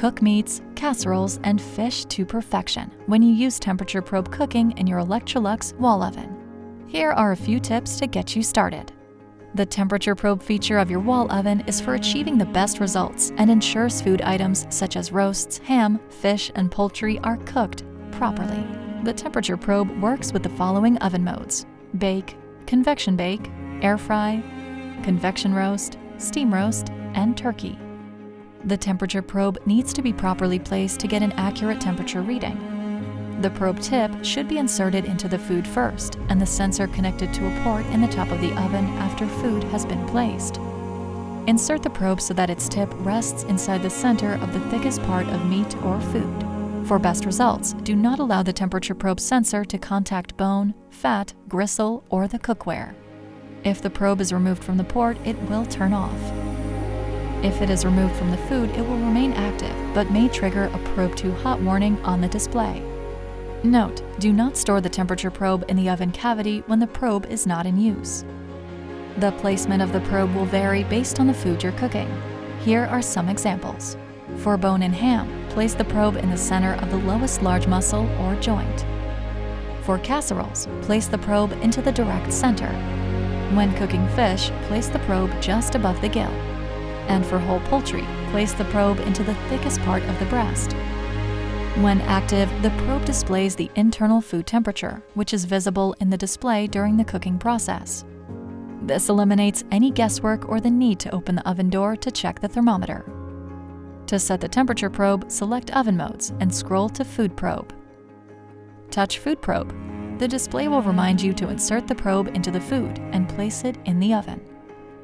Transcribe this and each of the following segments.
Cook meats, casseroles, and fish to perfection when you use temperature probe cooking in your Electrolux wall oven. Here are a few tips to get you started. The temperature probe feature of your wall oven is for achieving the best results and ensures food items such as roasts, ham, fish, and poultry are cooked properly. The temperature probe works with the following oven modes: bake, convection bake, air fry, convection roast, steam roast, and turkey. The temperature probe needs to be properly placed to get an accurate temperature reading. The probe tip should be inserted into the food first and the sensor connected to a port in the top of the oven after food has been placed. Insert the probe so that its tip rests inside the center of the thickest part of meat or food. For best results, do not allow the temperature probe sensor to contact bone, fat, gristle, or the cookware. If the probe is removed from the port, it will turn off. If it is removed from the food, it will remain active, but may trigger a probe too hot warning on the display. Note: do not store the temperature probe in the oven cavity when the probe is not in use. The placement of the probe will vary based on the food you're cooking. Here are some examples. For bone-in ham, place the probe in the center of the lowest large muscle or joint. For casseroles, place the probe into the direct center. When cooking fish, place the probe just above the gill. And for whole poultry, place the probe into the thickest part of the breast. When active, the probe displays the internal food temperature, which is visible in the display during the cooking process. This eliminates any guesswork or the need to open the oven door to check the thermometer. To set the temperature probe, select Oven Modes and scroll to Food Probe. Touch Food Probe. The display will remind you to insert the probe into the food and place it in the oven.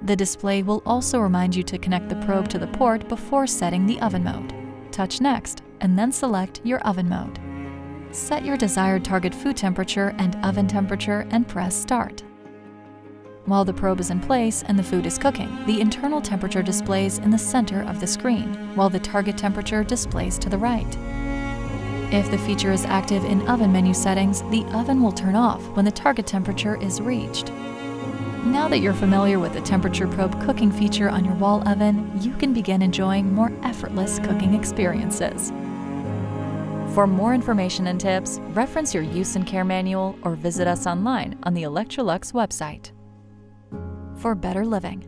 The display will also remind you to connect the probe to the port before setting the oven mode. Touch Next, and then select your oven mode. Set your desired target food temperature and oven temperature and press Start. While the probe is in place and the food is cooking, the internal temperature displays in the center of the screen, while the target temperature displays to the right. If the feature is active in oven menu settings, the oven will turn off when the target temperature is reached. Now that you're familiar with the temperature probe cooking feature on your wall oven, you can begin enjoying more effortless cooking experiences. For more information and tips, reference your use and care manual or visit us online on the Electrolux website. For better living,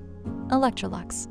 Electrolux.